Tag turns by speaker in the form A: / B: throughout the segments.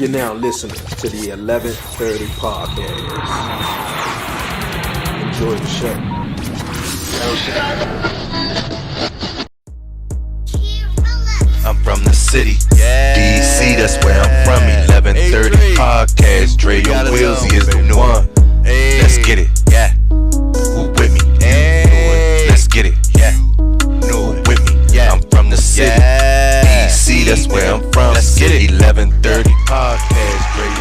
A: You're now listening to the 11:30 podcast. Enjoy the show.
B: I'm from the city, DC, that's where I'm from. 11:30 podcast, Dre and Willsy is the one. Let's get it, yeah. Who with me? Let's get it, yeah. Who with me? I'm from the city, DC, that's where I'm from. Let's get it. 11:30 podcast, Dre and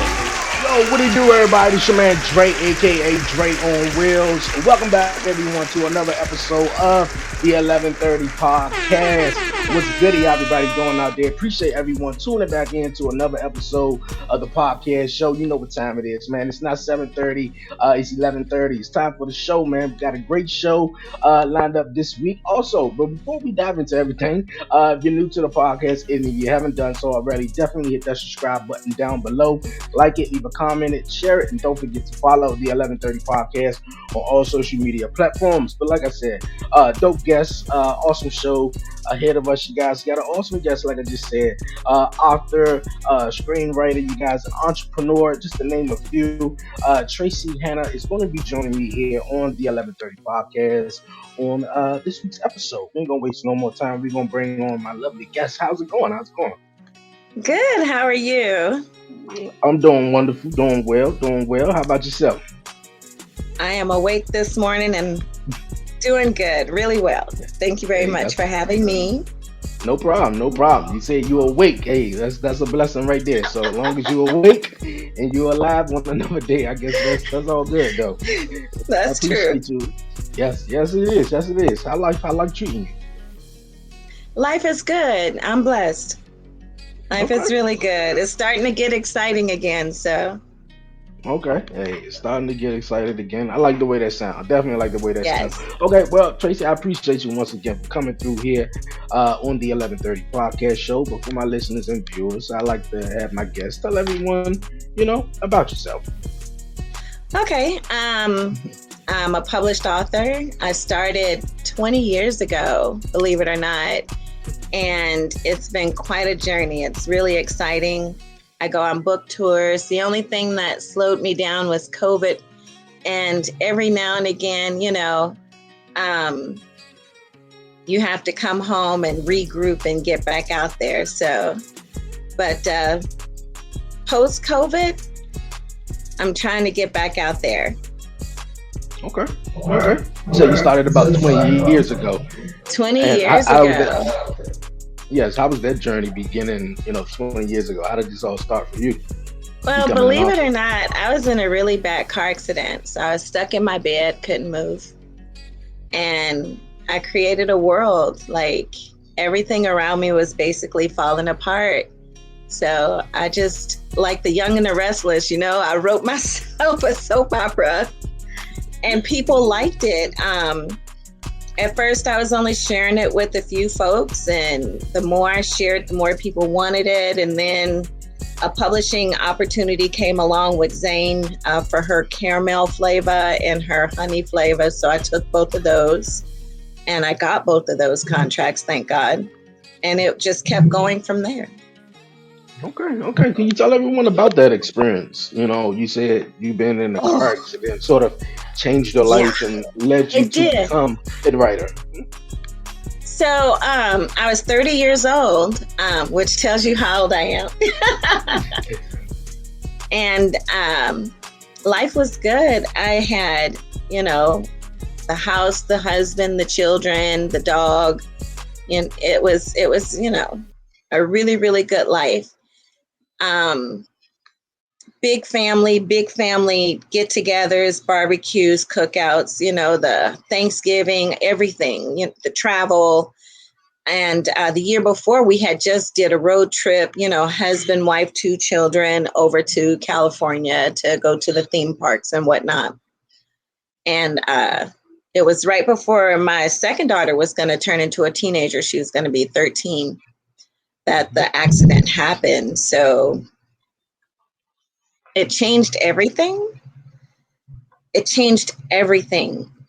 A: Yo, what do you do, everybody? It's your man Dre, aka Dre on Wheels. And welcome back, everyone, to another episode of the 11:30 podcast. What's goody, everybody going out there? Appreciate everyone tuning back in to another episode of the podcast show. You know what time it is, man. It's not 7:30, it's 11:30. It's time for the show, man. We got a great show lined up this week. Also, but before we dive into everything, if you're new to the podcast and you haven't done so already, definitely hit that subscribe button down below. Like it, leave a comment, share it, and don't forget to follow the 11:30 podcast on all social media platforms. But like I said, dope guests, awesome show ahead of us. You guys got an awesome guest, like I just said, author, screenwriter, you guys, an entrepreneur, just to name a few. Tracee, Hanna is going to be joining me here on the 11:30 podcast on this week's episode. We ain't gonna waste no more time. We're gonna bring on my lovely guest. How's it going?
C: Good. How are you?
A: I'm doing wonderful, doing well. How about yourself?
C: I am awake this morning and doing good, really well. Thank you very much for having me.
A: No problem. You say you awake. Hey, that's a blessing right there. So as long as you awake and you're alive on another day, I guess that's all good though.
C: That's true.
A: You. Yes it is. How life treating you?
C: Life is good. I'm blessed. Life is really good. It's starting to get exciting again, so.
A: Okay. Hey, it's starting to get excited again. I like the way that sounds. I definitely like the way that
C: Yes.
A: sounds. Okay, well, Tracee, I appreciate you once again for coming through here on the 11:30 podcast show. But for my listeners and viewers, I like to have my guests tell everyone, about yourself.
C: Okay. I'm a published author. I started 20 years ago, believe it or not. And it's been quite a journey. It's really exciting. I go on book tours. The only thing that slowed me down was COVID. And every now and again, you have to come home and regroup and get back out there. So, but post-COVID, I'm trying to get back out there.
A: Okay. So you started about 20 years ago.
C: 20 years ago.
A: Yes, how was that journey beginning, 20 years ago? How did this all start for you?
C: Well, believe it or not, I was in a really bad car accident. So I was stuck in my bed, couldn't move. And I created a world, like everything around me was basically falling apart. So I just, like The Young and the Restless, I wrote myself a soap opera and people liked it. At first, I was only sharing it with a few folks, and the more I shared, the more people wanted it. And then a publishing opportunity came along with Zane for her caramel flavor and her honey flavor. So I took both of those, and I got both of those contracts, thank God. And it just kept going from there.
A: Okay. Can you tell everyone about that experience? You said you've been in a car accident, sort of changed your life and led you to become a writer.
C: So I was 30 years old, which tells you how old I am. And life was good. I had, the house, the husband, the children, the dog. And it was, a really, really good life. Big family get-togethers, barbecues, cookouts, the Thanksgiving, everything, the travel. And the year before, we had just did a road trip, husband, wife, 2 children over to California to go to the theme parks and whatnot. And it was right before my second daughter was going to turn into a teenager. She was going to be 13. That the accident happened. So it changed everything.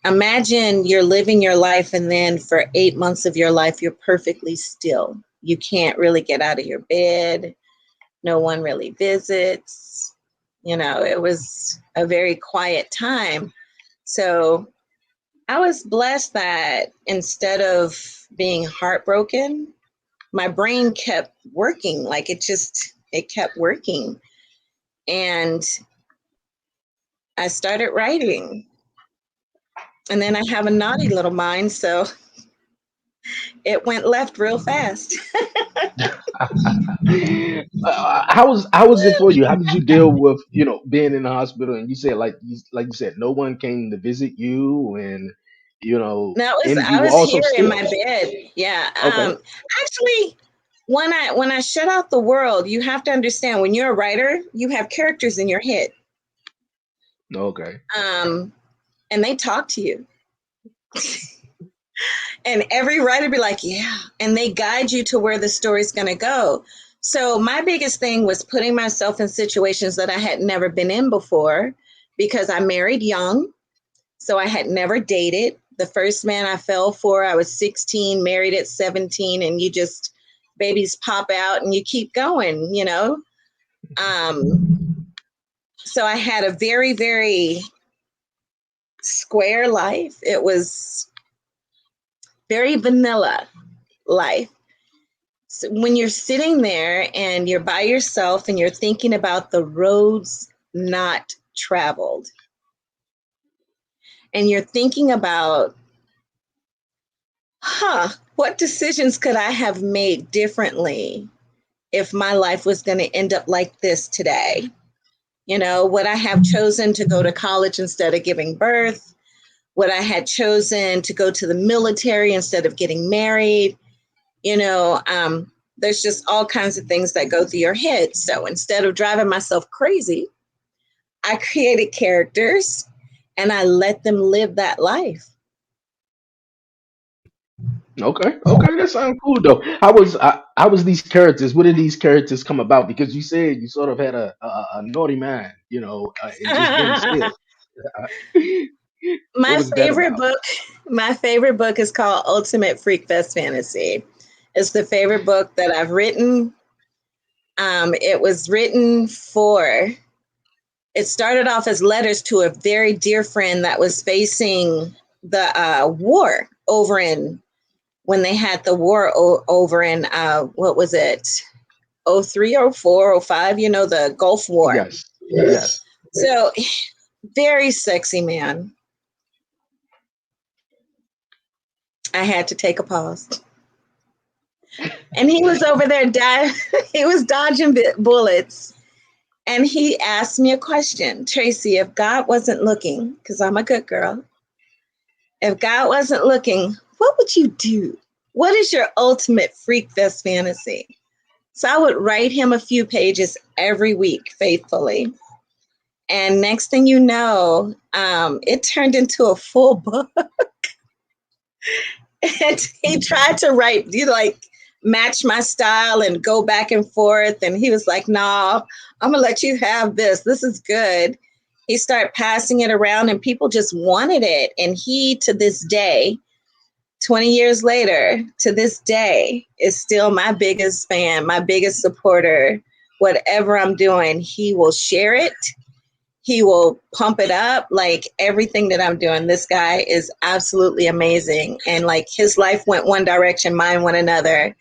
C: Imagine you're living your life and then for 8 months of your life, you're perfectly still. You can't really get out of your bed. No one really visits. You know, it was a very quiet time. So I was blessed that instead of being heartbroken, my brain kept working. Like it kept working. And I started writing. And then I have a naughty little mind. So it went left real fast.
A: How was it for you? How did you deal with being in the hospital and you said like you said no one came to visit you and
C: That was
A: and you
C: I
A: were
C: was
A: also
C: here in
A: still
C: my bed. Yeah.
A: okay.
C: Actually, when I shut out the world, you have to understand when you're a writer, you have characters in your head.
A: Okay.
C: Um, and they talk to you. And every writer be like, yeah, and they guide you to where the story's going to go. So my biggest thing was putting myself in situations that I had never been in before because I married young. So I had never dated. The first man I fell for, I was 16, married at 17, and you just babies pop out and you keep going, you know? Um, so I had a very, very square life. It was very vanilla life. So when you're sitting there and you're by yourself and you're thinking about the roads not traveled, and you're thinking about, what decisions could I have made differently if my life was going to end up like this today? You know, would I have chosen to go to college instead of giving birth? Would I had chosen to go to the military instead of getting married? You know, there's just all kinds of things that go through your head. So instead of driving myself crazy, I created characters and I let them live that life.
A: Okay, okay, that sounds cool though. How was these characters? What did these characters come about? Because you said you sort of had a naughty mind, and just being still. What
C: my
A: was that
C: favorite
A: about?
C: book, my favorite book is called Ultimate Freak Fest Fantasy. It's the favorite book that I've written. It was written for, it started off as letters to a very dear friend that was facing the war over in, when they had the war over in, what was it, 03, 04, 05, you know, the Gulf War.
A: Yes, yes.
C: So, very sexy man. I had to take a pause. And he was over there, he was dodging bullets. And he asked me a question, Tracee, if God wasn't looking, because I'm a good girl, if God wasn't looking, what would you do? What is your ultimate freak fest fantasy? So I would write him a few pages every week faithfully. And next thing you know, it turned into a full book. And he tried to write, like match my style and go back and forth. And he was like, nah, I'm gonna let you have this. This is good. He started passing it around and people just wanted it. And he, to this day, 20 years later, to this day, is still my biggest fan, my biggest supporter. Whatever I'm doing, he will share it. He will pump it up, like everything that I'm doing. This guy is absolutely amazing. And like his life went one direction, mine went another.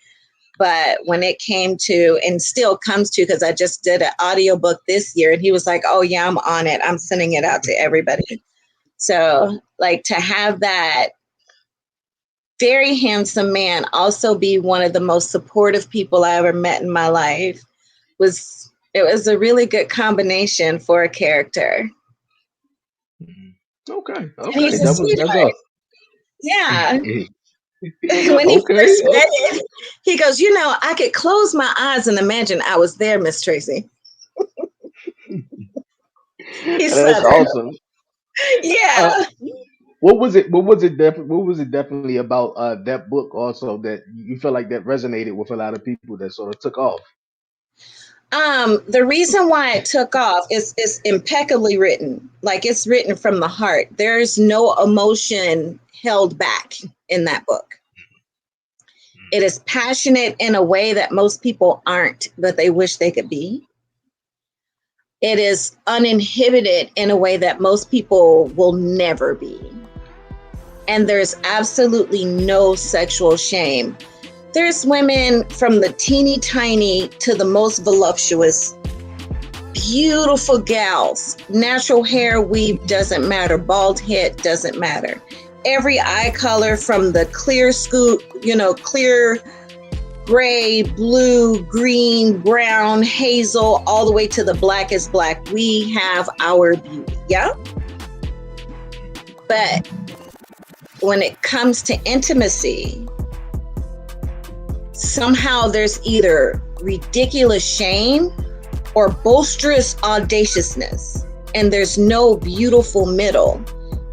C: But when it came to, and still comes to, because I just did an audiobook this year, and he was like, oh yeah, I'm on it. I'm sending it out to everybody. So like to have that very handsome man also be one of the most supportive people I ever met in my life was a really good combination for a character.
A: Mhm. Okay,
C: And
A: okay,
C: he's a
A: that's
C: sweetheart.
A: all.
C: Yeah. When he
A: Okay,
C: first read it, he goes, I could close my eyes and imagine I was there, Miss Tracee. He's
A: that's
C: Southern.
A: awesome. Uh,
C: Yeah.
A: what was it? What was it definitely about that book also that you feel like that resonated with a lot of people that sort of took off?
C: The reason why it took off is impeccably written. Like it's written from the heart. There's no emotion held back in that book. It is passionate in a way that most people aren't, but they wish they could be. It is uninhibited in a way that most people will never be. And there's absolutely no sexual shame. There's women from the teeny tiny to the most voluptuous, beautiful gals. Natural hair, weave doesn't matter. Bald head doesn't matter. Every eye color from the clear clear gray, blue, green, brown, hazel, all the way to the blackest black. We have our beauty. Yeah. But when it comes to intimacy, somehow there's either ridiculous shame or boisterous audaciousness, and there's no beautiful middle.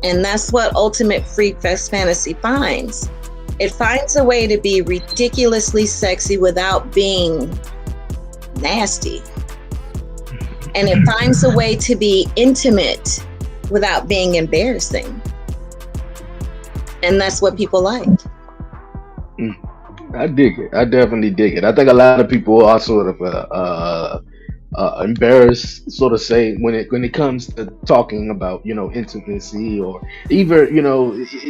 C: And that's what ultimate freak fest fantasy finds. It finds a way to be ridiculously sexy without being nasty. And it finds a way to be intimate without being embarrassing. And that's what people like.
A: I dig it. I definitely dig it. I think a lot of people are sort of embarrassed, sort of say when it comes to talking about intimacy, or even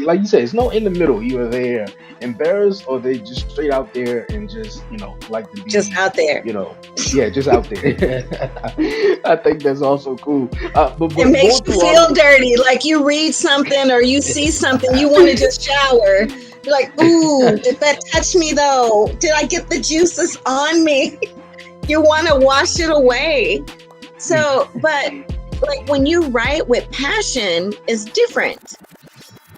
A: like you said, it's no in the middle. Either they're embarrassed or they just straight out there and just like to be
C: just out there.
A: Yeah, just out there. I think that's also cool. But
C: it makes you feel dirty. Like you read something or you see something, you want to just shower. You're like, ooh, did that touch me though? Did I get the juices on me? You want to wash it away. So, but like when you write with passion, it's different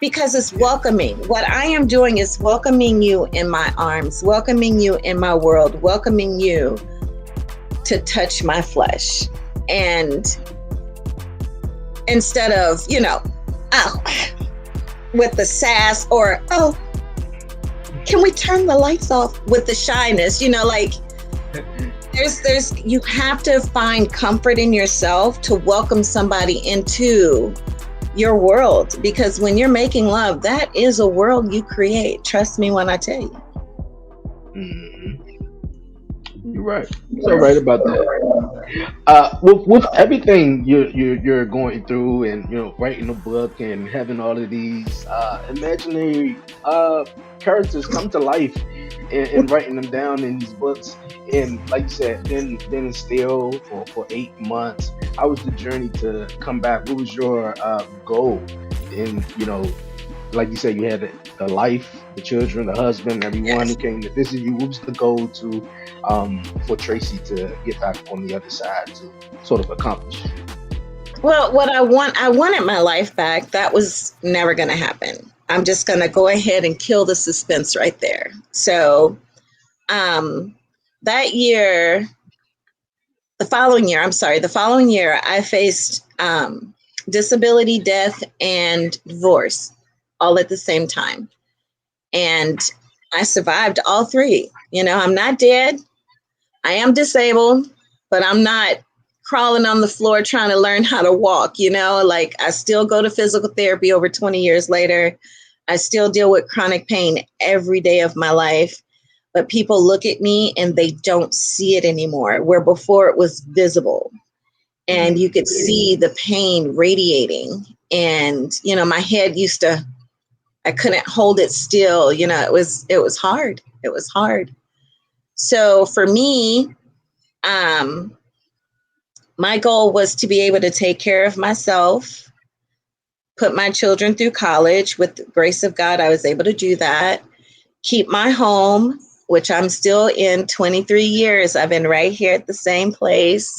C: because it's welcoming. What I am doing is welcoming you in my arms, welcoming you in my world, welcoming you to touch my flesh. And instead of, oh, with the sass or, oh, can we turn the lights off, with the shyness, like there's you have to find comfort in yourself to welcome somebody into your world, because when you're making love, that is a world you create. Trust me when I tell you.
A: Mm-hmm. You're right. So right about that. With everything you're going through, and writing a book and having all of these imaginary characters come to life, and writing them down in these books, and like you said, then still for 8 months. How was the journey to come back? What was your goal? And like you said, you had the life, the children, the husband, everyone who came to visit you. What was the goal for Tracee to get back on the other side to sort of accomplish?
C: Well, I wanted my life back. That was never going to happen. I'm just going to go ahead and kill the suspense right there. So that year, the following year, I faced disability, death, and divorce all at the same time. And I survived all three. I'm not dead. I am disabled, but I'm not crawling on the floor trying to learn how to walk. Like I still go to physical therapy over 20 years later. I still deal with chronic pain every day of my life. But people look at me and they don't see it anymore, where before it was visible. And you could see the pain radiating. And, my head I couldn't hold it still. It was hard. It was hard. So for me, my goal was to be able to take care of myself, put my children through college. With the grace of God, I was able to do that. Keep my home, which I'm still in 23 years. I've been right here at the same place.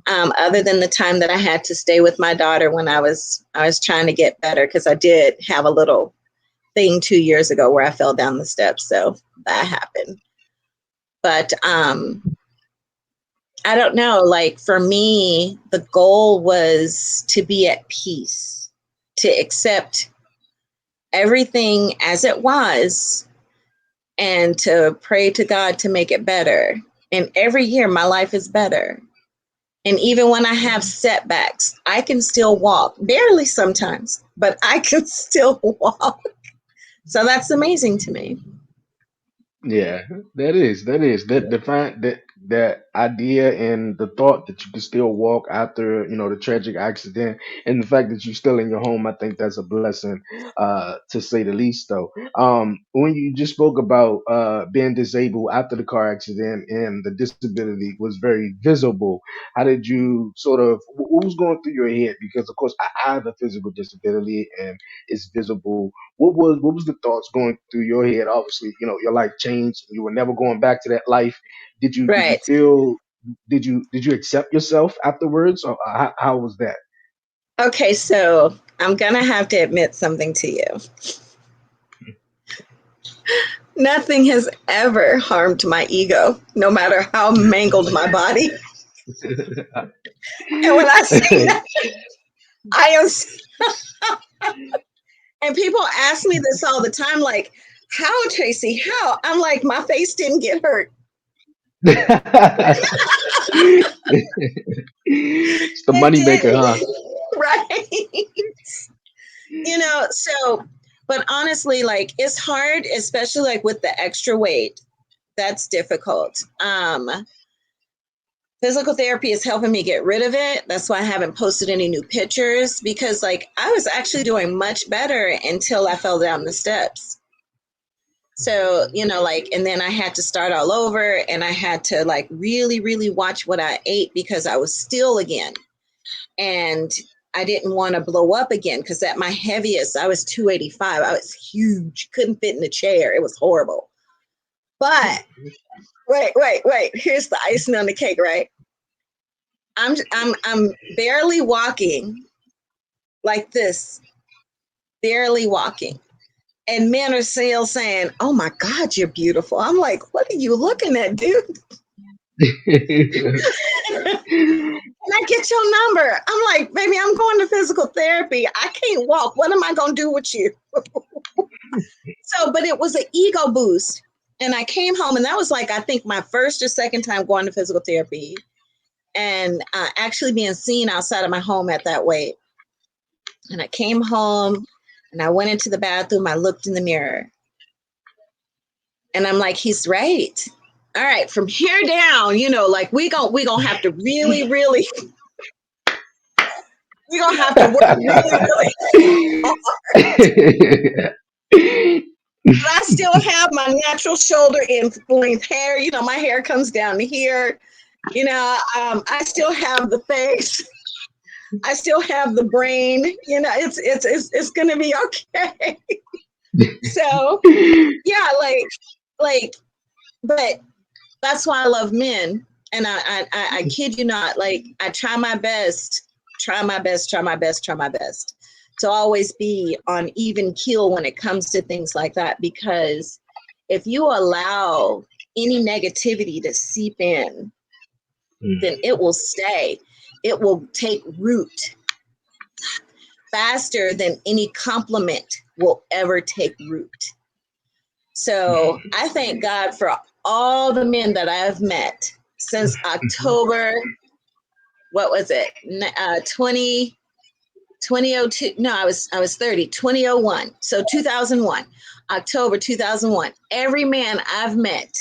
C: Other than the time that I had to stay with my daughter when I was trying to get better, because I did have a little thing 2 years ago where I fell down the steps. So that happened. But I don't know, like for me, the goal was to be at peace, to accept everything as it was, and to pray to God to make it better. And every year my life is better. And even when I have setbacks, I can still walk, barely sometimes, but I can still walk. So that's amazing to me.
A: Yeah, that define that idea and the thought that you can still walk after the tragic accident, and the fact that you're still in your home. I think that's a blessing, to say the least. Though, when you just spoke about being disabled after the car accident and the disability was very visible, how did you sort of what was going through your head? Because of course I have a physical disability and it's visible. What was the thoughts going through your head? Obviously, your life changed. You were never going back to that life. Did you
C: Right.
A: feel did you accept yourself afterwards, or how was that?
C: Okay, so I'm gonna have to admit something to you. Nothing has ever harmed my ego, no matter how mangled my body. And when I say that, I am, and people ask me this all the time, like, how, Tracee, how? I'm like, my face didn't get hurt.
A: It's the
C: It
A: money maker,
C: didn't,
A: huh?
C: right? So, but honestly, like, it's hard, especially like with the extra weight. That's difficult. Physical therapy is helping me get rid of it. That's why I haven't posted any new pictures, because like I was actually doing much better until I fell down the steps. So, like, and then I had to start all over, and I had to like really, really watch what I ate because I was still again. And I didn't want to blow up again, because at my heaviest, I was 285. I was huge, couldn't fit in the chair. It was horrible. But wait. Here's the icing on the cake, right? I'm barely walking like this, barely walking. And men are still saying, "Oh my God, you're beautiful." I'm like, "What are you looking at, dude?" Can I get your number? I'm like, "Baby, I'm going to physical therapy. I can't walk. What am I going to do with you?" So, but it was an ego boost. And I came home, and that was like, I think my first or second time going to physical therapy, and actually being seen outside of my home at that weight. And I came home and I went into the bathroom. I looked in the mirror and I'm like, he's right. All right, from here down, like we gonna have to really, really, we gonna have to work really, really hard. But I still have my natural shoulder and length hair. My hair comes down to here. I still have the face. I still have the brain. It's gonna be okay. So yeah, like, but that's why I love men. And I kid you not, like I try my best, to always be on even keel when it comes to things like that. Because if you allow any negativity to seep in, then it will stay. It will take root faster than any compliment will ever take root. So I thank God for all the men that I've met since October, what was it? 2002. No, I was 30, 2001. So 2001, October 2001. Every man I've met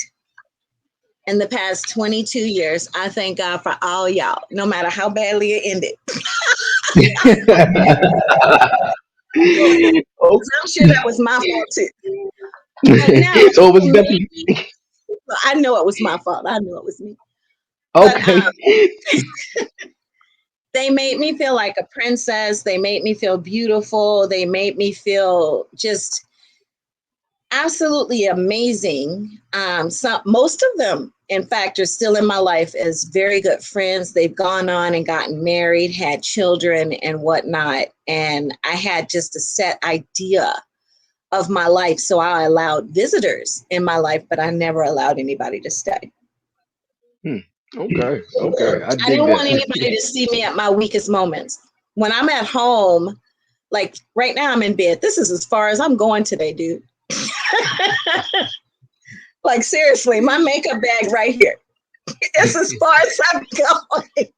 C: in the past 22 years, I thank God for all y'all, no matter how badly it ended.
A: Oh,
C: I'm sure that was my fault too. But no,
A: so it was definitely
C: I know it was my fault. I know it was me. But
A: okay.
C: they made me feel like a princess. They made me feel beautiful. They made me feel just absolutely amazing. Most of them, in fact, are still in my life as very good friends. They've gone on and gotten married, had children, and whatnot. And I had just a set idea of my life. So I allowed visitors in my life, but I never allowed anybody to stay.
A: Hmm. Okay, I
C: I
A: dig
C: didn't want
A: that.
C: anybody to see me at my weakest moments. When I'm at home, like right now, I'm in bed. This is as far as I'm going today, dude. Like, seriously, my makeup bag right here. It's as far as I'm going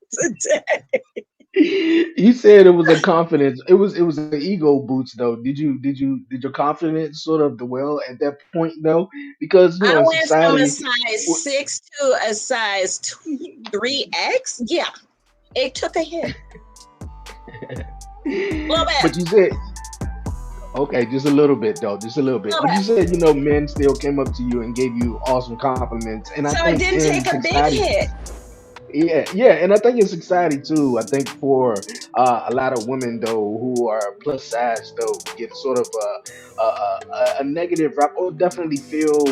C: today.
A: You said it was a confidence. It was an ego boost though. Did your confidence sort of dwell at that point though? Because
C: I
A: in
C: went from a
A: society,
C: size 6 to a size 3X. Yeah, it took a hit. A little
A: but
C: bit,
A: you said okay, just a little bit though, just a little
C: a
A: bit.
C: little
A: But you
C: bit.
A: said men still came up to you and gave you awesome compliments, and I
C: So it
A: think
C: didn't
A: in
C: take a big
A: society.
C: hit.
A: Yeah, yeah, and I think in society too. I think for a lot of women though who are plus size though get sort of a negative rap or definitely feel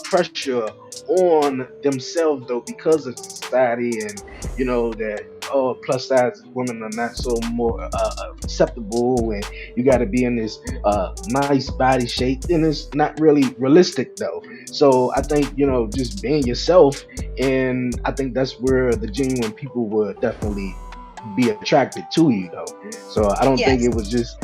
A: pressure on themselves though because of society and that plus size women are not so more acceptable and you got to be in this nice body shape and it's not really realistic though. So I think just being yourself, and I think that's where the genuine people would definitely be attracted to you though. So I don't think
C: Yes.
A: it was just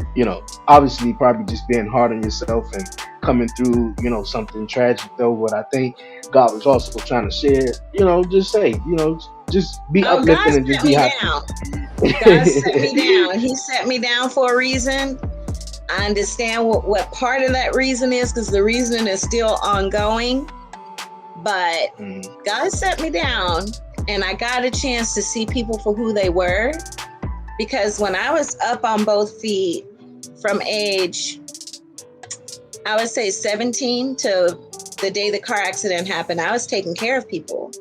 A: obviously probably just being hard on yourself and coming through something tragic though. But I think God was also trying to share, just say, just be
C: Oh, God
A: uplifting and just
C: set
A: be
C: me
A: happy.
C: down. God set me down. He set me down for a reason. I understand what part of that reason is because the reason is still ongoing. But
A: Mhm.
C: God set me down and I got a chance to see people for who they were. Because when I was up on both feet from age, I would say 17 to the day the car accident happened, I was taking care of people.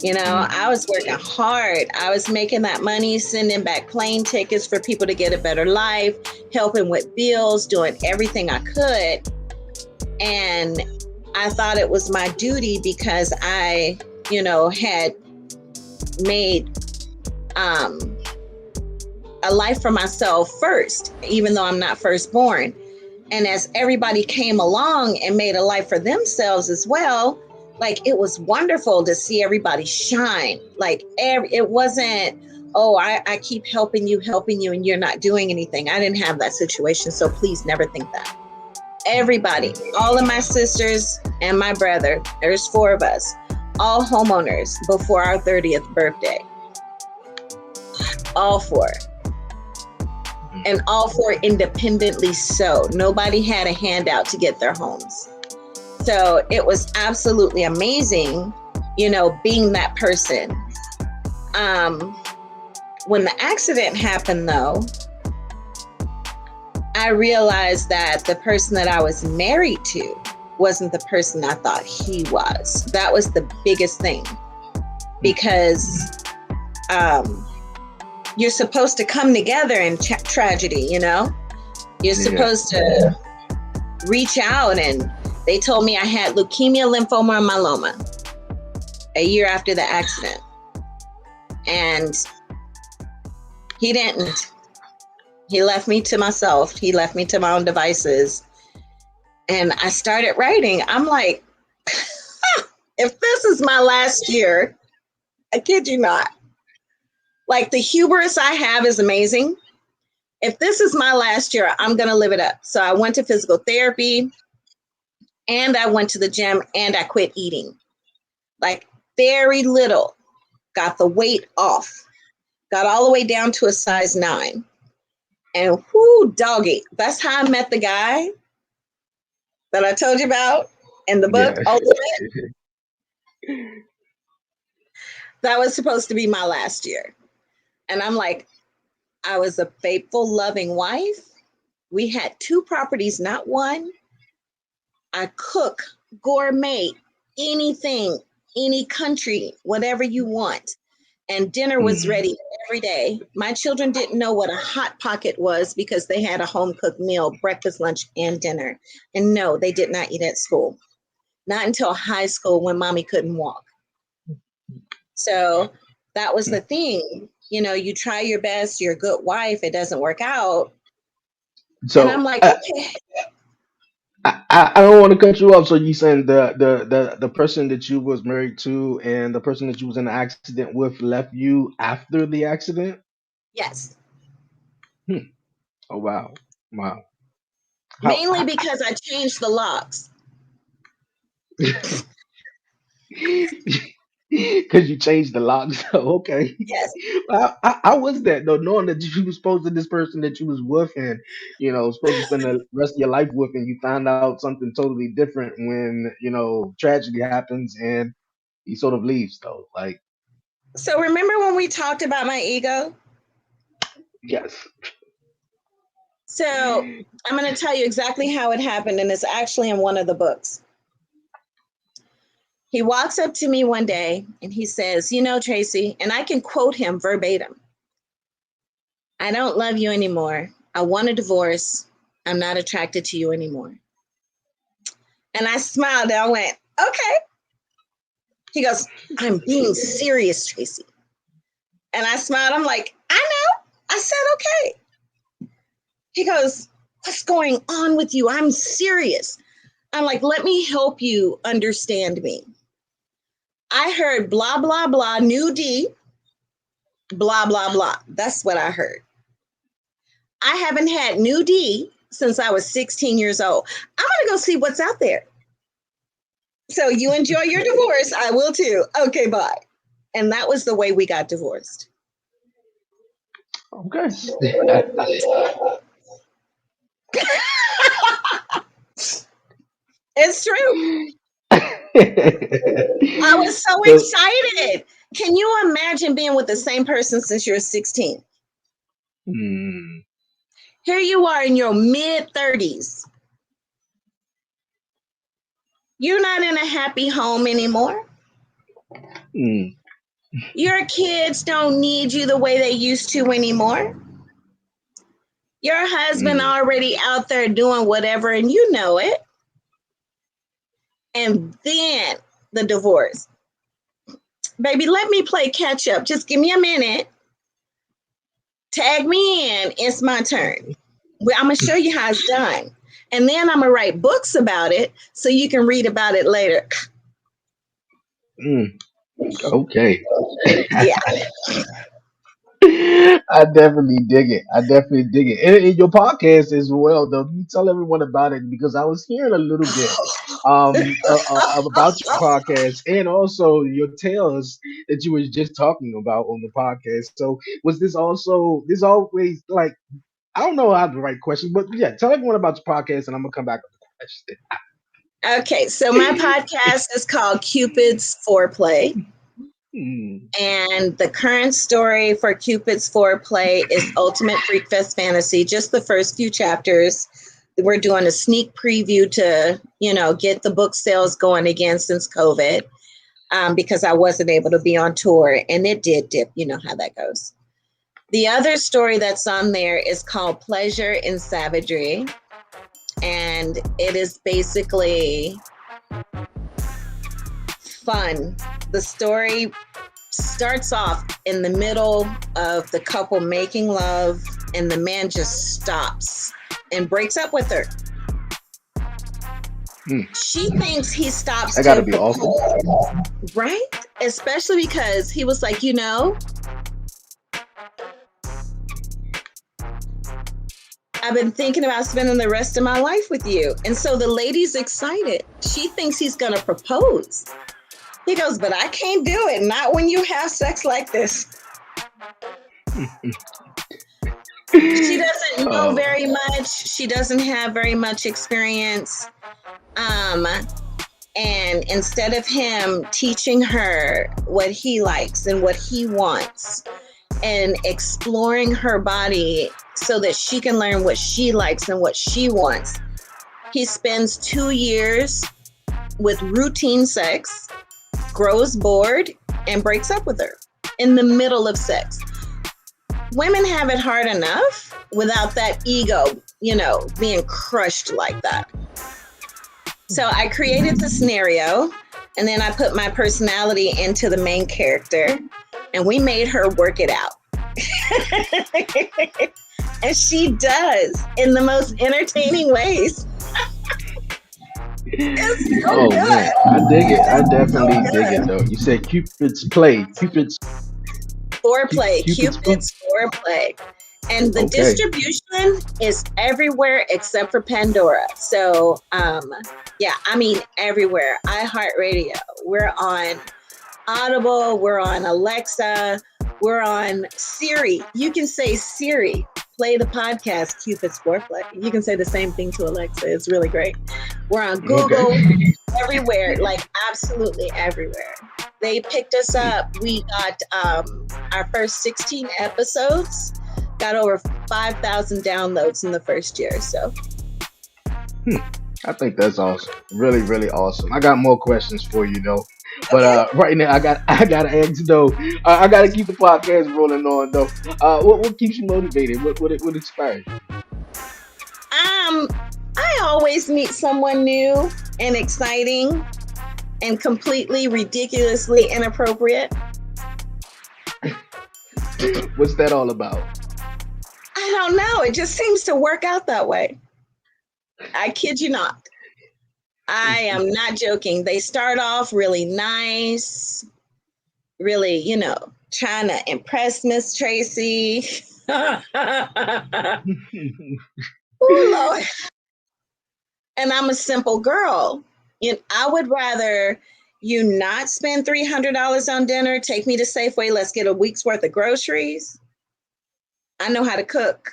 C: I was working hard. I was making that money, sending back plane tickets for people to get a better life, helping with bills, doing everything I could. And I thought it was my duty because I, had made um, a life for myself first, even though I'm not firstborn. And as everybody came along and made a life for themselves as well, like it was wonderful to see everybody shine. Like it wasn't, oh, I keep helping you, and you're not doing anything. I didn't have that situation. So please never think that. Everybody, all of my sisters and my brother, there's 4 of us, all homeowners before our 30th birthday. All 4. And all 4 independently so. Nobody had a handout to get their homes. So it was absolutely amazing, being that person. When the accident happened, though, I realized that the person that I was married to wasn't the person I thought he was. That was the biggest thing because you're supposed to come together in tragedy, You're
A: Yeah.
C: supposed to reach out. And they told me I had leukemia, lymphoma, and myeloma a year after the accident. And he didn't. He left me to myself. He left me to my own devices. And I started writing. I'm like, if this is my last year, I kid you not. Like the hubris I have is amazing. If this is my last year, I'm going to live it up. So I went to physical therapy and I went to the gym and I quit eating. Like very little. Got the weight off. Got all the way down to a size 9. And whoo, doggy. That's how I met the guy that I told you about in the book,
A: Yeah.
C: Ultimate. That was supposed to be my last year. And I'm like, I was a faithful, loving wife. We had 2 properties, not one. I cook, gourmet, anything, any country, whatever you want. And dinner was
A: Mhm.
C: ready every day. My children didn't know what a hot pocket was because they had a home cooked meal, breakfast, lunch, and dinner. And no, they did not eat at school. Not until high school when mommy couldn't walk. So that was the thing. You try your best, you're a good wife, it doesn't work out. And I'm
A: So
C: like, okay,
A: I don't want to cut you off. So you saying the person that you was married to and the person that you was in an accident with left you after the accident?
C: yes.
A: Hmm. Oh wow, wow.
C: Mainly
A: How
C: because I changed the locks.
A: Because you changed the lock. So okay.
C: Yes.
A: How was that though? Knowing that you was supposed to this person that you was with, and supposed to spend the rest of your life with, and you found out something totally different when tragedy happens and he sort of leaves though. Like
C: So remember when we talked about my ego?
A: yes.
C: So I'm going to tell you exactly how it happened, and it's actually in one of the books. He walks up to me one day and he says, Tracee, and I can quote him verbatim, I don't love you anymore. I want a divorce. I'm not attracted to you anymore. And I smiled and I went, okay. He goes, I'm being serious, Tracee. And I smiled. I'm like, I know. I said, okay. He goes, what's going on with you? I'm serious. I'm like, let me help you understand me. I heard blah, blah, blah, new D, blah, blah, blah. That's what I heard. I haven't had new D since I was 16 years old. I'm going to go see what's out there. So you enjoy your divorce. I will too. Okay, bye. And that was the way we got divorced.
A: Okay.
C: It's true. I was so
A: So,
C: excited. Can you imagine being with the same person since you're 16?
A: hmm,
C: Here you are in your mid 30s. You're not in a happy home anymore.
A: hmm,
C: Your kids don't need you the way they used to anymore. Your husband
A: hmm.
C: already out there doing whatever, and you know it. And then the divorce. Baby, let me play catch up. Just give me a minute. Tag me in. It's my turn. I'm going to show you how it's done. And then I'm going to write books about it so you can read about it later.
A: Okay.
C: Yeah.
A: I definitely dig it. I definitely dig it. And in your podcast as well, though, can you tell everyone about it because I was hearing a little bit about your podcast and also your tales that you was just talking about on the podcast. So was this always like I don't know how the right question, but yeah, tell everyone about your podcast and I'm gonna come back with the
C: Okay. So my podcast is called Cupid's Foreplay.
A: question.
C: And the current story for Cupid's Foreplay is Ultimate Freak Fest Fantasy, just the first few chapters. We're doing a sneak preview to, get the book sales going again since COVID, because I wasn't able to be on tour and it did dip. You know how that goes. The other story that's on there is called Pleasure in Savagery. And it is basically fun. The story starts off in the middle of the couple making love and the man just stops and breaks up with her. She thinks he stops
A: That
C: to
A: gotta be
C: propose,
A: awful.
C: right? Especially because he was like, I've been thinking about spending the rest of my life with you. And so the lady's excited. She thinks he's going to propose. He goes, but I can't do it. Not when you have sex like this. She doesn't know very much. She doesn't have very much experience. And instead of him teaching her what he likes and what he wants and exploring her body so that she can learn what she likes and what she wants, he spends 2 years with routine sex, grows bored, and breaks up with her in the middle of sex. Women have it hard enough without that ego, being crushed like that. So I created the scenario, and then I put my personality into the main character, and we made her work it out. And she does in the most entertaining ways. It's so good.
A: Man, I dig it. I definitely dig it though. You said Cupid's play.
C: Foreplay.
A: Cupid's
C: Cupid's Foreplay. And the
A: okay.
C: distribution is everywhere except for Pandora. So, everywhere. iHeartRadio. We're on Audible, we're on Alexa, we're on Siri. You can say, Siri, play the podcast Cupid's Foreplay. You can say the same thing to Alexa. It's really great. We're on Google, everywhere, like absolutely everywhere. They picked us up. We got our first 16 episodes, got over 5,000 downloads in the first year. So
A: I think that's awesome. Really, really awesome. I got more questions for you though. But right now, I gotta ask though. I gotta keep the podcast rolling on though. What keeps you motivated? What inspires you?
C: I always meet someone new and exciting and completely ridiculously inappropriate.
A: What's that all about?
C: I don't know. It just seems to work out that way. I kid you not. I am not joking. They start off really nice, really, trying to impress Miss Tracee. Oh, Lord. And I'm a simple girl. I would rather you not spend $300 on dinner, take me to Safeway, let's get a week's worth of groceries. I know how to cook.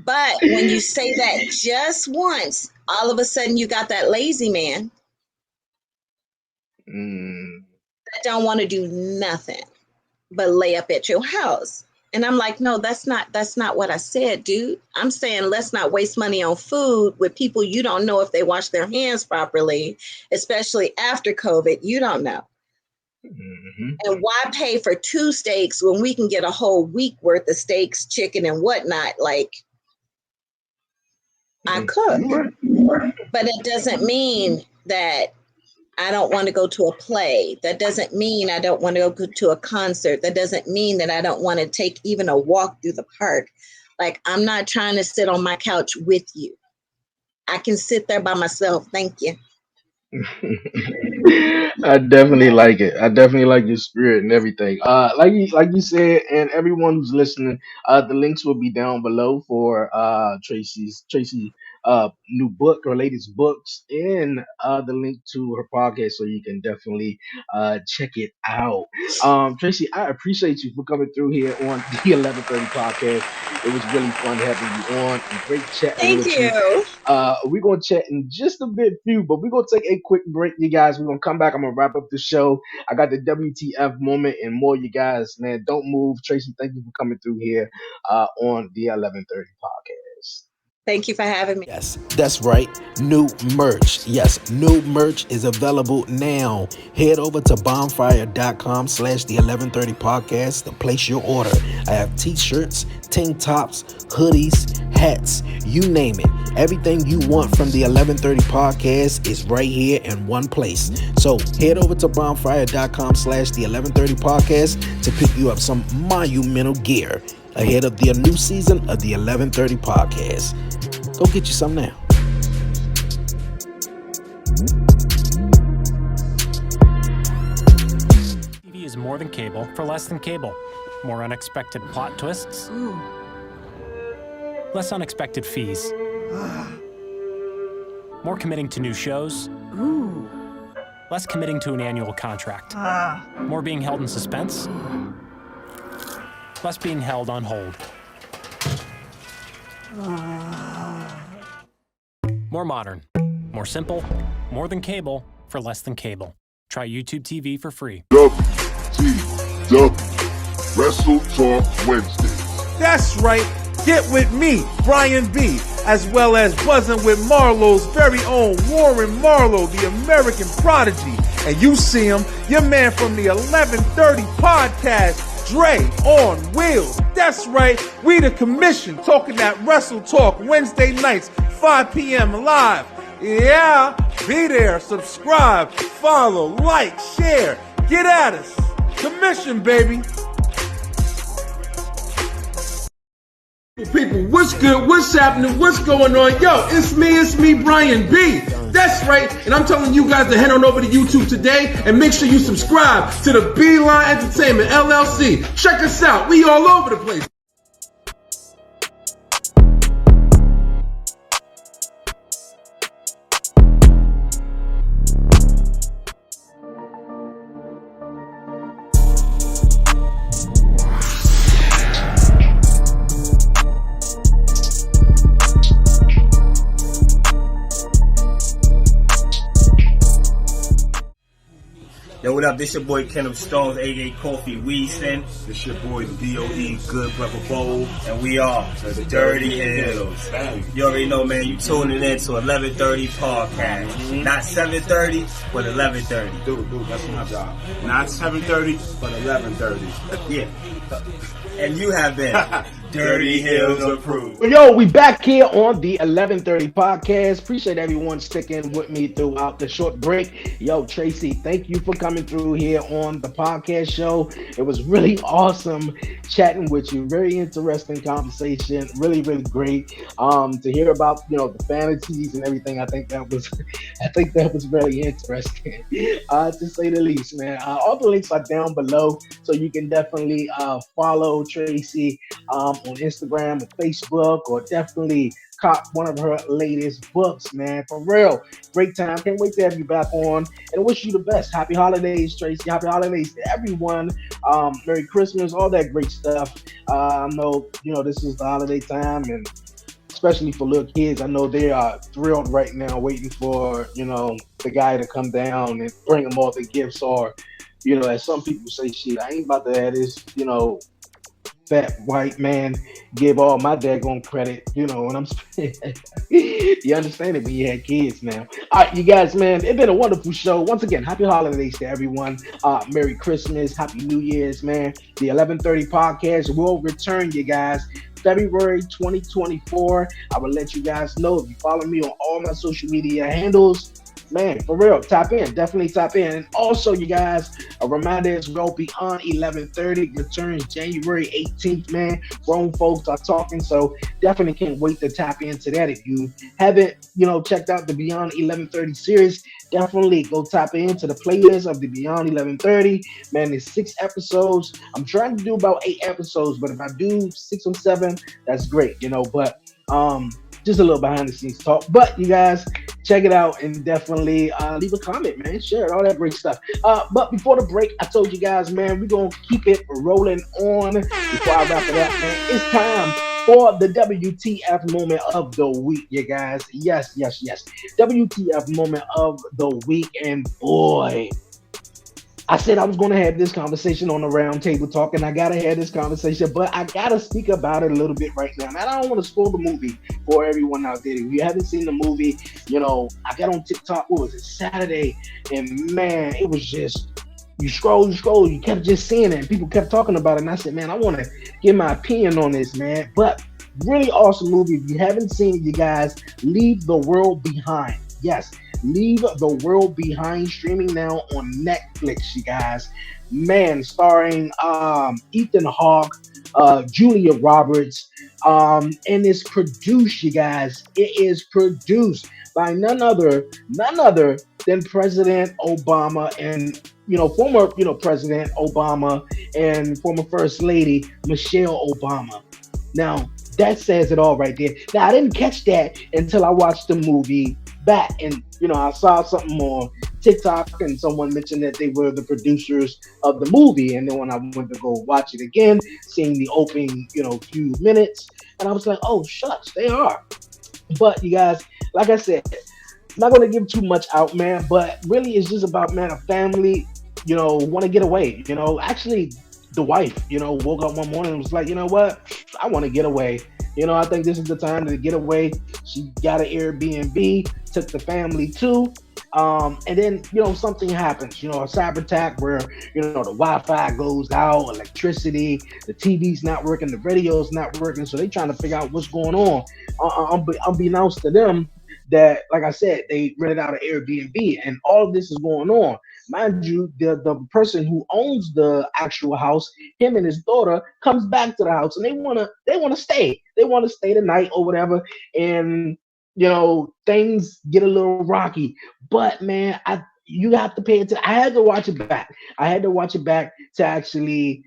C: But when you say that just once, all of a sudden you got that lazy man that don't want to do nothing but lay up at your house. And I'm like, no, that's not what I said, dude. I'm saying let's not waste money on food with people you don't know if they wash their hands properly, especially after COVID. You don't know. And why pay for 2 steaks when we can get a whole week worth of steaks, chicken, and whatnot? Like, I cook. But it doesn't mean that I don't want to go to a play. That doesn't mean I don't want to go to a concert. That doesn't mean that I don't want to take even a walk through the park. Like, I'm not trying to sit on my couch with you. I can sit there by myself. Thank you.
A: I definitely like it. I definitely like your spirit and everything. Like you said, and everyone who's listening, the links will be down below for Tracee new book or latest books, and the link to her podcast, so you can definitely check it out. Tracee, I appreciate you for coming through here on the 11:30 podcast. It was really fun having you on and great chatting with you. We're gonna chat in just a bit few, but we're gonna take a quick break, you guys. We're gonna come back. I'm gonna wrap up the show. I got the WTF moment and more, you guys. Man, don't move. Tracee, thank you for coming through here on the 11:30 podcast.
C: Thank you for having me.
D: Yes, that's right. New merch. Yes, new merch is available now. Head over to bonfire.com/the 1130 podcast to place your order. I have t-shirts, tank tops, hoodies, hats, you name it. Everything you want from the 1130 podcast is right here in one place. So head over to bonfire.com/the 1130 podcast to pick you up some monumental gear ahead of the new season of the 1130 podcast. Go get you some now.
E: TV is more than cable for less than cable. More unexpected plot twists.
F: Ooh.
E: Less unexpected fees. More committing to new shows.
F: Ooh.
E: Less committing to an annual contract. More being held in suspense. Less being held on hold. More modern, more simple, more than cable for less than cable. Try YouTube TV for free.
G: WTW Wrestle Talk Wednesday.
H: That's right. Get with me, Brian B., as well as buzzing with Marlowe's very own Warren Marlowe, the American prodigy. And you see him, your man from the 1130 podcast, Dre on Wheels. That's right. We the commission talking that Wrestle Talk Wednesday nights, 5 p.m. live. Yeah, be there, subscribe, follow, like, share. Get at us. Commission, baby. People, what's good? What's happening? What's going on? Yo, it's me, Brian B. That's right, and I'm telling you guys to head on over to YouTube today and make sure you subscribe to the Beeline Entertainment LLC. Check us out. We all over the place.
F: up? This your boy Kenneth Stones, aka Coffee Weaston.
I: This your boy D.O.E. Good Brother Bowl.
F: And we are the Dirty Hills. You already know, man, you tuning in to 11:30 podcast.
I: Mm-hmm.
F: Not 7:30, but 11:30.
I: Dude, that's my job. Not 7:30, but 11:30.
F: Yeah. And you have been Dirty Hills approved.
A: Yo, we back here on the 11:30 podcast. Appreciate everyone sticking with me throughout the short break. Yo, Tracee, thank you for coming through here on the podcast show. It was really awesome chatting with you. Very interesting conversation. Really, really great. To hear about the fantasies and everything. I think that was very interesting. To say the least, man. All the links are down below, so you can definitely follow Tracee on Instagram or Facebook, or definitely cop one of her latest books, man. For real, great time. Can't wait to have you back on, and I wish you the best. Happy holidays, Tracee. Happy holidays to everyone. Merry Christmas, all that great stuff. I know this is the holiday time, and especially for little kids, I know they are thrilled right now, waiting for the guy to come down and bring them all the gifts, or as some people say, shit, I ain't about to have this fat white man give all my daggone credit, what I'm saying. You understand it when you had kids now. All right, you guys, man, it's been a wonderful show. Once again, happy holidays to everyone. Merry Christmas, Happy New Year's, man. The 11:30 podcast will return, you guys, February 2024. I will let you guys know if you follow me on all my social media handles. Man, for real, tap in. Definitely tap in. And also, you guys, a reminder as well, Beyond 11:30 returns January 18th, man. Grown folks are talking, so definitely can't wait to tap into that. If you haven't, checked out the Beyond 11:30 series, definitely go tap into the playlist of the Beyond 11:30. Man, there's 6 episodes. I'm trying to do about 8 episodes, but if I do 6 or 7, that's great, but just a little behind the scenes talk. But you guys, check it out and definitely leave a comment, man. Share it, all that great stuff. But before the break, I told you guys, man, we're going to keep it rolling on. Before I wrap it up, man, it's time for the WTF moment of the week, you guys. Yes. WTF moment of the week. And boy, I said I was going to have this conversation on the round table talk, and I got to have this conversation, but I got to speak about it a little bit right now. And I don't want to spoil the movie for everyone out there. If you haven't seen the movie, I got on TikTok, what was it, Saturday, and man, it was just, you scroll, you kept just seeing it, and people kept talking about it, and I said, man, I want to get my opinion on this, man. But really awesome movie. If you haven't seen it, you guys, Leave the World Behind. Yes, Leave the World Behind, streaming now on Netflix, you guys. Man, starring Ethan Hawke, Julia Roberts, and it's produced, you guys. It is produced by none other than President Obama and former President Obama and former First Lady Michelle Obama. Now that says it all right there. Now I didn't catch that until I watched the movie back, and I saw something on TikTok, and someone mentioned that they were the producers of the movie. And then when I went to go watch it again, seeing the opening few minutes, and I was like, oh shucks, they are. But you guys, like I said, I'm not going to give too much out, man, but really it's just about, man, a family want to get away. Actually the wife woke up one morning and was like, you know what, I want to get away. I think this is the time to get away. She got an Airbnb, took the family too. And then, something happens, a cyber attack where, the Wi-Fi goes out, electricity, the TV's not working, the radio's not working. So they trying to figure out what's going on. Unbeknownst to them that, like I said, they rented out an Airbnb, and all of this is going on. Mind you, the person who owns the actual house, him and his daughter, comes back to the house, and they wanna stay. They want to stay the night or whatever. And things get a little rocky. But man, you have to pay attention. I had to watch it back. To actually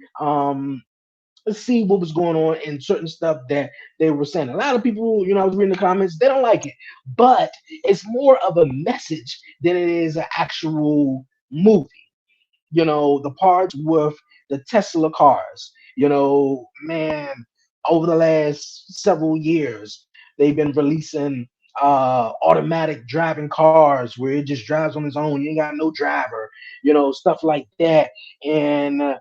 A: see what was going on and certain stuff that they were saying. A lot of people, I was reading the comments, they don't like it. But it's more of a message than it is an actual movie. The parts with the Tesla cars, man, over the last several years, they've been releasing automatic driving cars where it just drives on its own. You ain't got no driver, stuff like that. And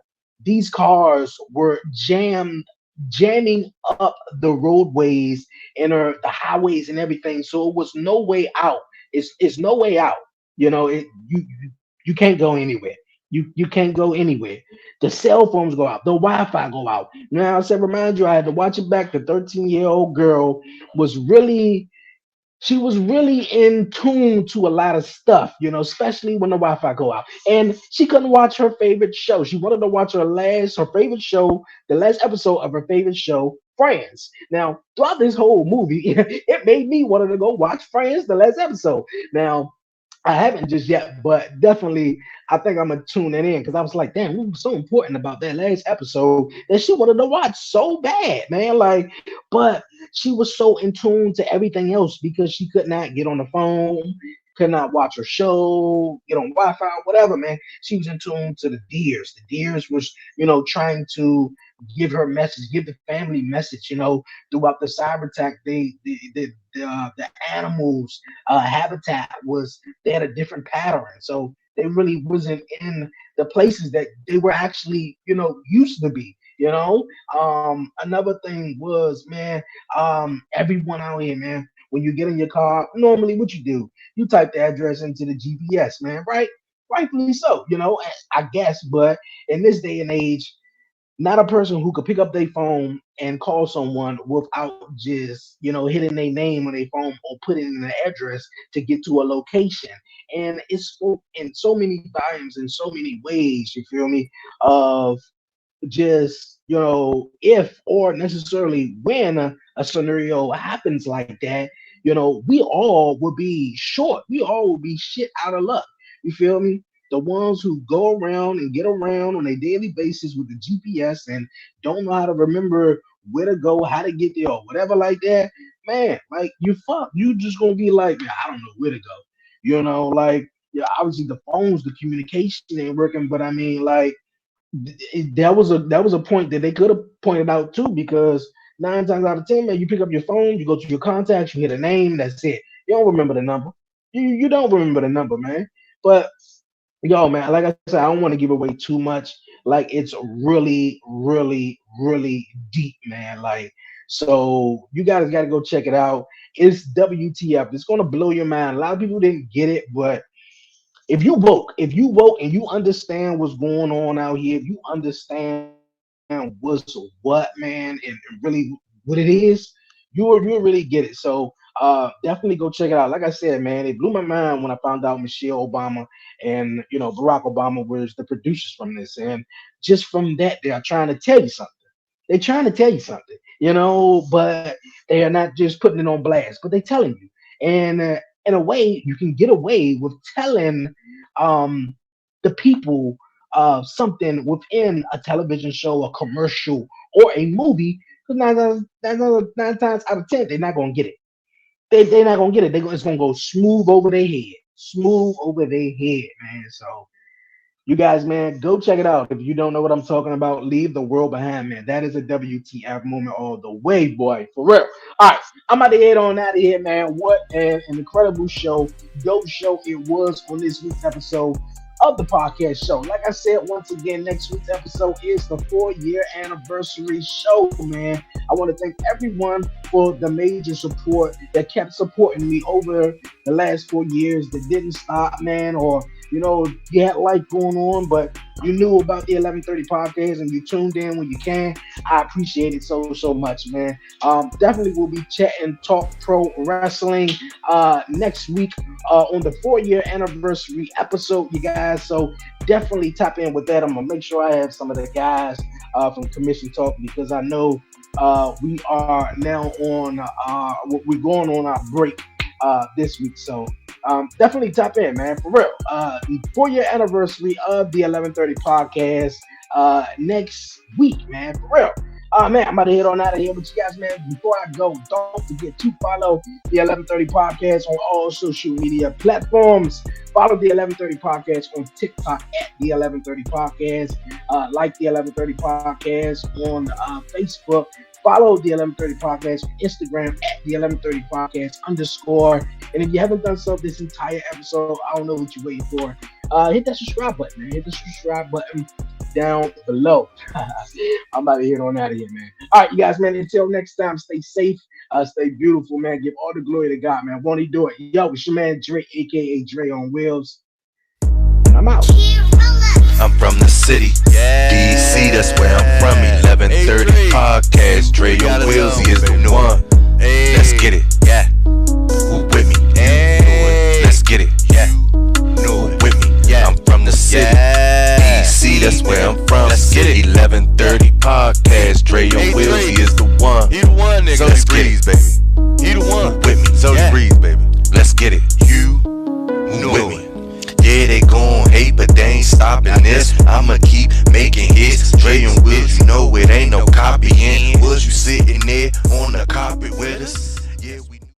A: these cars were jamming up the roadways and the highways and everything. So it was no way out. It's no way out. You can't go anywhere. You can't go anywhere. The cell phones go out. The Wi-Fi go out. Now, I said, remind you, I had to watch it back. The 13-year-old girl was really she was really in tune to a lot of stuff, especially when the Wi-Fi go out. And she couldn't watch her favorite show. She wanted to watch her favorite show, the last episode of her favorite show, Friends. Now, throughout this whole movie, it made me want to go watch Friends, the last episode. Now, I haven't just yet, but definitely I think I'm gonna tune it in because I was like, damn, what was so important about that last episode that she wanted to watch so bad, man. Like, but she was so in tune to everything else because she could not get on the phone, could not watch her show, get on Wi-Fi, whatever, man. She was in tune to the deers. The deers was, trying to give her message, give the family message, throughout the cyber attack. The animals habitat was they had a different pattern, so they really wasn't in the places that they were actually, used to be. Another thing was, man, everyone out here, man, when you get in your car, normally what you do, you type the address into the GPS, man, right? Rightfully so, I guess, but in this day and age, not a person who could pick up their phone and call someone without just, hitting their name on their phone or putting in an address to get to a location. And it's in so many volumes, in so many ways, you feel me, of just if or necessarily when a scenario happens like that, we all will be short, we all will be shit out of luck, you feel me. The ones who go around and get around on a daily basis with the GPS and don't know how to remember where to go, how to get there, or whatever like that, man, like you just gonna be like, man, I don't know where to go, like, yeah, obviously the phones, the communication ain't working, but I mean, like, that was a point that they could have pointed out too, because 9 times out of 10, man, you pick up your phone, you go to your contacts, you hit a name, that's it. You don't remember the number. You don't remember the number, man. But yo, man, like I said, I don't want to give away too much. Like, it's really, really, really deep, man. Like, so you guys got to go check it out. It's WTF. It's gonna blow your mind. A lot of people didn't get it, but if you woke and you understand what's going on out here, if you understand what's what, man, and really what it is, you'll really get it. So definitely go check it out. Like I said, man, it blew my mind when I found out Michelle Obama and Barack Obama was the producers from this. And just from that, they are trying to tell you something. They're trying to tell you something, but they are not just putting it on blast, but they're telling you. And in a way, you can get away with telling um, the people something within a television show, a commercial, or a movie. Because nine times out of 10, they're not gonna get it. They're not gonna get it. It's gonna go smooth over their head, man. So you guys, man, go check it out. If you don't know what I'm talking about, leave the world behind, man. That is a WTF moment all the way, boy. For real. All right, I'm about to head on out of here, man. What an incredible show, dope show it was on this week's episode of the podcast show. Like I said, once again, next week's episode is the 4-year anniversary show, man. I want to thank everyone for the major support that kept supporting me over the last 4 years, that didn't stop, man, or you had life going on, but you knew about the 1130 podcast and you tuned in when you can. I appreciate it so much, man. Definitely will be chatting talk pro wrestling next week on the 4-year anniversary episode, you guys. So definitely tap in with that. I'm gonna make sure I have some of the guys from Commission Talk, because I know we are now on we're going on our break this week. So definitely tap in, man, for real. The 4-year anniversary of the 1130 podcast next week, man, for real. Man, I'm about to head on out of here with you guys, man. Before I go, don't forget to follow the 1130 podcast on all social media platforms. Follow the 1130 podcast on TikTok at the 1130 podcast. Like the 1130 podcast on Facebook. Follow the 1130 Podcast on Instagram at the 1130 Podcast _. And if you haven't done so this entire episode, I don't know what you're waiting for. Hit that subscribe button, man. Hit the subscribe button down below. I'm about to hit on out of here, man. All right, you guys, man. Until next time, stay safe, stay beautiful, man. Give all the glory to God, man. Won't he do it? Yo, it's your man Dre, aka Dre on Wheels. And I'm out.
B: I'm from the city, DC, that's where I'm from. 1130 Podcast, Dre on Wheels, he is the one. Let's get it, yeah. Who with me? Let's get it, yeah. Who with me? I'm from the city, DC, that's where I'm from. Let's get it. 1130 Podcast, Dre on Wheels, he is the one.
J: He the one, nigga.
B: So Breeze, baby.
J: He the one.
B: Who with me?
J: So Breeze, baby.
B: Let's get it. You with me? Yeah, they gon' hate, but they ain't stopping this. I'ma keep making hits. Dre and Wheels, you know it ain't no copying. Was you sitting there